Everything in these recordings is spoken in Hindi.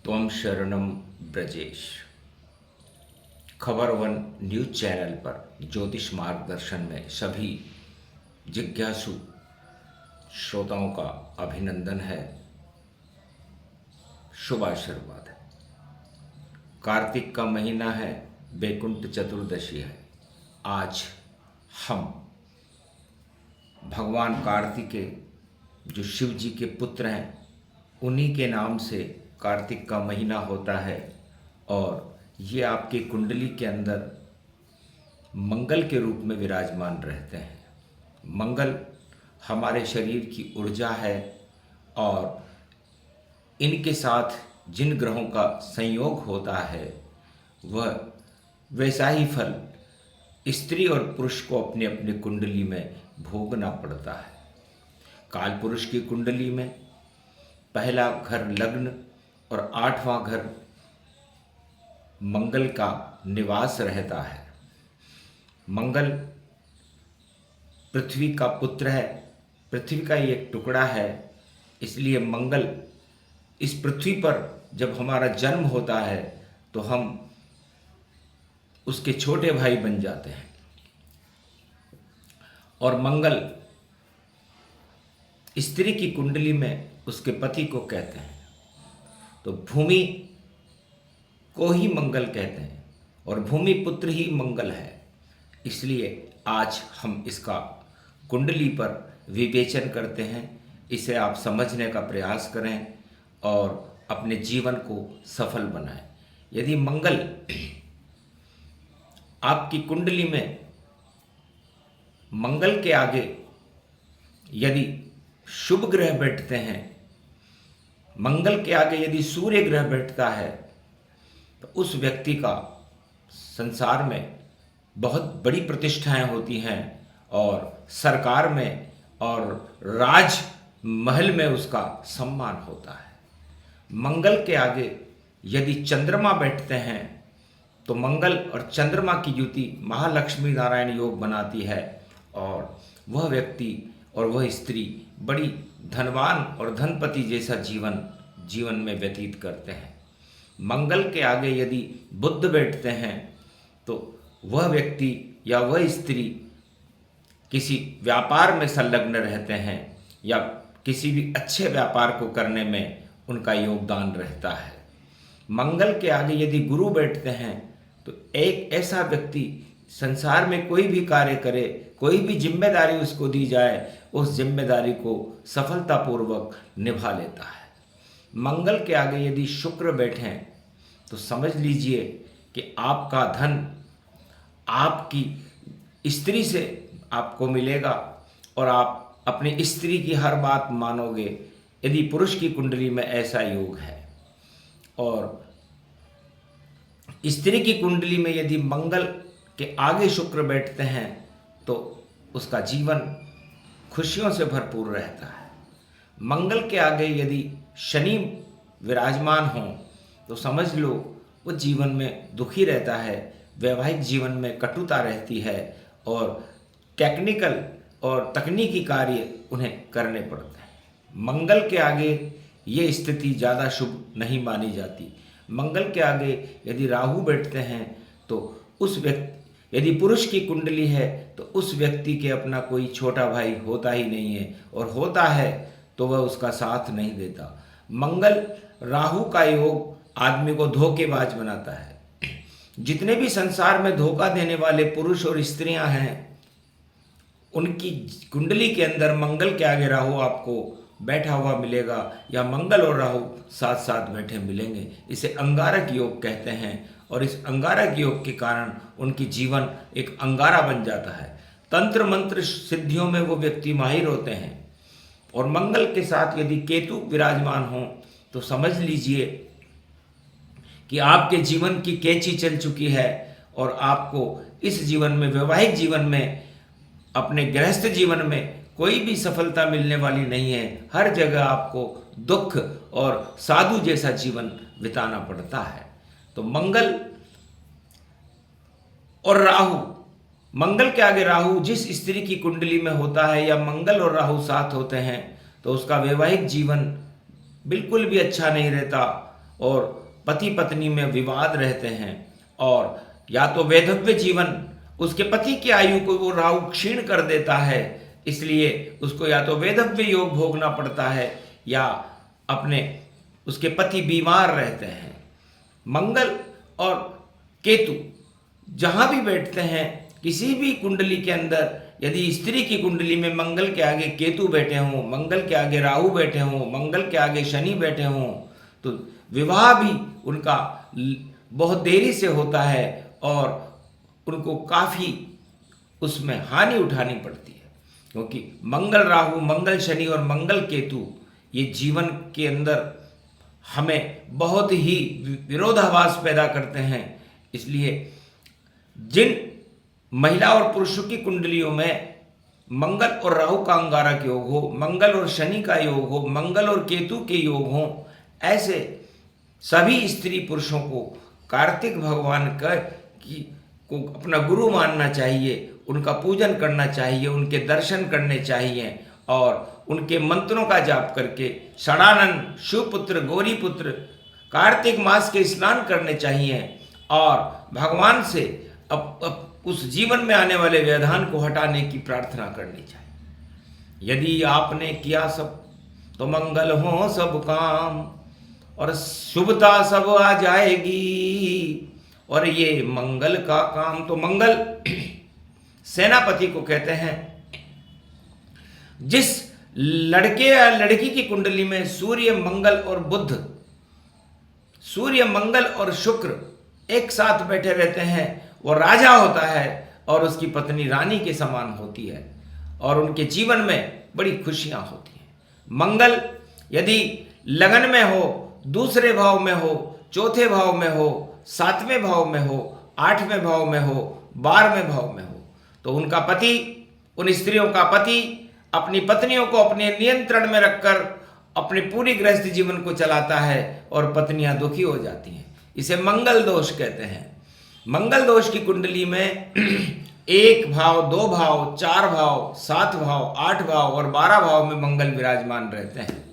त्वं शरणम ब्रजेश। खबर वन न्यूज चैनल पर ज्योतिष मार्गदर्शन में सभी जिज्ञासु श्रोताओं का अभिनंदन है, शुभ आशीर्वाद है। कार्तिक का महीना है, वैकुंठ चतुर्दशी है। आज हम भगवान कार्तिकेय जो शिव जी के पुत्र हैं, उन्हीं के नाम से कार्तिक का महीना होता है और ये आपकी कुंडली के अंदर मंगल के रूप में विराजमान रहते हैं। मंगल हमारे शरीर की ऊर्जा है और इनके साथ जिन ग्रहों का संयोग होता है वह वैसा ही फल स्त्री और पुरुष को अपने अपने कुंडली में भोगना पड़ता है। काल पुरुष की कुंडली में पहला घर लग्न और 8वां घर मंगल का निवास रहता है। मंगल पृथ्वी का पुत्र है, पृथ्वी का ही एक टुकड़ा है। इसलिए मंगल इस पृथ्वी पर जब हमारा जन्म होता है तो हम उसके छोटे भाई बन जाते हैं। और मंगल स्त्री की कुंडली में उसके पति को कहते हैं, तो भूमि को ही मंगल कहते हैं और भूमि पुत्र ही मंगल है। इसलिए आज हम इसका कुंडली पर विवेचन करते हैं। इसे आप समझने का प्रयास करें और अपने जीवन को सफल बनाएं। यदि मंगल आपकी कुंडली में मंगल के आगे यदि शुभ ग्रह बैठते हैं, मंगल के आगे यदि सूर्य ग्रह बैठता है, तो उस व्यक्ति का संसार में बहुत बड़ी प्रतिष्ठाएं होती हैं और सरकार में और राज महल में उसका सम्मान होता है। मंगल के आगे यदि चंद्रमा बैठते हैं तो मंगल और चंद्रमा की युति महालक्ष्मी नारायण योग बनाती है और वह व्यक्ति और वह स्त्री बड़ी धनवान और धनपति जैसा जीवन में व्यतीत करते हैं। मंगल के आगे यदि बुध बैठते हैं तो वह व्यक्ति या वह स्त्री किसी व्यापार में संलग्न रहते हैं या किसी भी अच्छे व्यापार को करने में उनका योगदान रहता है। मंगल के आगे यदि गुरु बैठते हैं तो एक ऐसा व्यक्ति संसार में कोई भी कार्य करे, कोई भी जिम्मेदारी उसको दी जाए, उस जिम्मेदारी को सफलतापूर्वक निभा लेता है। मंगल के आगे यदि शुक्र बैठें तो समझ लीजिए कि आपका धन आपकी स्त्री से आपको मिलेगा और आप अपनी स्त्री की हर बात मानोगे, यदि पुरुष की कुंडली में ऐसा योग है। और स्त्री की कुंडली में यदि मंगल के आगे शुक्र बैठते हैं तो उसका जीवन खुशियों से भरपूर रहता है। मंगल के आगे यदि शनि विराजमान हों तो समझ लो वो जीवन में दुखी रहता है, वैवाहिक जीवन में कटुता रहती है और टेक्निकल और तकनीकी कार्य उन्हें करने पड़ते हैं। मंगल के आगे ये स्थिति ज़्यादा शुभ नहीं मानी जाती। मंगल के आगे यदि राहु बैठते हैं तो उस व्यक्ति, यदि पुरुष की कुंडली है तो उस व्यक्ति के अपना कोई छोटा भाई होता ही नहीं है और होता है तो वह उसका साथ नहीं देता। मंगल राहु का योग आदमी को धोखेबाज बनाता है। जितने भी संसार में धोखा देने वाले पुरुष और स्त्रियां हैं, उनकी कुंडली के अंदर मंगल के आगे राहु आपको बैठा हुआ मिलेगा या मंगल और राहु साथ साथ बैठे मिलेंगे। इसे अंगारक योग कहते हैं और इस अंगारक योग के कारण उनकी जीवन एक अंगारा बन जाता है। तंत्र मंत्र सिद्धियों में वो व्यक्ति माहिर होते हैं। और मंगल के साथ यदि केतु विराजमान हो तो समझ लीजिए कि आपके जीवन की कैंची चल चुकी है और आपको इस जीवन में, वैवाहिक जीवन में, अपने गृहस्थ जीवन में कोई भी सफलता मिलने वाली नहीं है। हर जगह आपको दुख और साधु जैसा जीवन बिताना पड़ता है। तो मंगल और राहु, मंगल के आगे राहु जिस स्त्री की कुंडली में होता है या मंगल और राहु साथ होते हैं तो उसका वैवाहिक जीवन बिल्कुल भी अच्छा नहीं रहता और पति पत्नी में विवाद रहते हैं, और या तो वैधव्य जीवन, उसके पति की आयु को वो राहु क्षीण कर देता है, इसलिए उसको या तो वैधव्य योग भोगना पड़ता है, या अपने उसके पति बीमार रहते हैं। मंगल और केतु जहाँ भी बैठते हैं किसी भी कुंडली के अंदर, यदि स्त्री की कुंडली में मंगल के आगे केतु बैठे हों, मंगल के आगे राहु बैठे हों, मंगल के आगे शनि बैठे हों, तो विवाह भी उनका बहुत देरी से होता है और उनको काफ़ी उसमें हानि उठानी पड़ती है, क्योंकि मंगल राहु, मंगल शनि और मंगल केतु ये जीवन के अंदर हमें बहुत ही विरोधाभास पैदा करते हैं। इसलिए जिन महिला और पुरुषों की कुंडलियों में मंगल और राहु का अंगारक योग हो, मंगल और शनि का योग हो, मंगल और केतु के योग हो, ऐसे सभी स्त्री पुरुषों को कार्तिक भगवान को अपना गुरु मानना चाहिए, उनका पूजन करना चाहिए, उनके दर्शन करने चाहिए और उनके मंत्रों का जाप करके षडानन, शिवपुत्र, गौरीपुत्र, कार्तिक मास के स्नान करने चाहिए और भगवान से उस जीवन में आने वाले व्यवधान को हटाने की प्रार्थना करनी चाहिए। यदि आपने किया सब तो मंगल हो सब काम और शुभता सब आ जाएगी। और ये मंगल का काम, तो मंगल सेनापति को कहते हैं। जिस लड़के या लड़की की कुंडली में सूर्य, मंगल और बुध, सूर्य, मंगल और शुक्र एक साथ बैठे रहते हैं, वो राजा होता है और उसकी पत्नी रानी के समान होती है और उनके जीवन में बड़ी खुशियां होती हैं। मंगल यदि लगन में हो, दूसरे भाव में हो, चौथे भाव में हो, सातवें भाव में हो, आठवें भाव में हो, 12वें भाव में हो, तो उनका पति, उन स्त्रियों का पति अपनी पत्नियों को अपने नियंत्रण में रखकर अपने पूरी गृहस्थ जीवन को चलाता है और पत्नियां दुखी हो जाती हैं। इसे मंगल दोष कहते हैं। मंगल दोष की कुंडली में 1 भाव, 2 भाव, 4 भाव, 7 भाव, 8 भाव और 12 भाव में मंगल विराजमान रहते हैं।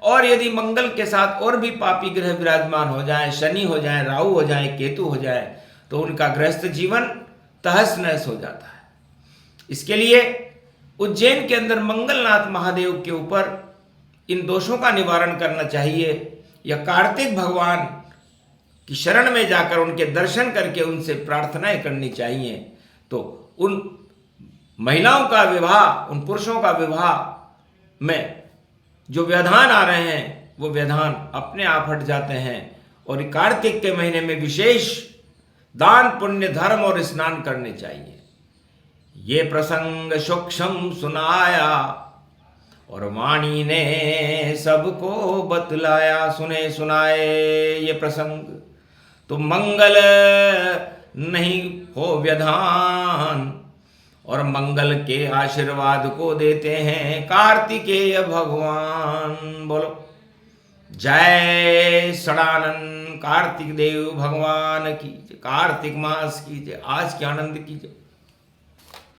और यदि मंगल के साथ और भी पापी ग्रह विराजमान हो जाए, शनि हो जाए, राहु हो जाए, केतु हो जाए, तो उनका गृहस्थ जीवन तहस नहस हो जाता है। इसके लिए उज्जैन के अंदर मंगलनाथ महादेव के ऊपर इन दोषों का निवारण करना चाहिए, या कार्तिक भगवान की शरण में जाकर उनके दर्शन करके उनसे प्रार्थनाएं करनी चाहिए। तो उन महिलाओं का विवाह, उन पुरुषों का विवाह में जो व्यवधान आ रहे हैं वो व्यवधान अपने आप हट जाते हैं। और कार्तिक के महीने में विशेष दान, पुण्य, धर्म और स्नान करने चाहिए। ये प्रसंग सूक्ष्म सुनाया और वाणी ने सबको बतलाया। सुने सुनाए ये प्रसंग तो मंगल नहीं हो व्यधान, और मंगल के आशीर्वाद को देते हैं कार्तिकेय भगवान। बोलो जय षडानन कार्तिक देव भगवान की जय, कार्तिक मास की जय। आज के आनंद की जय।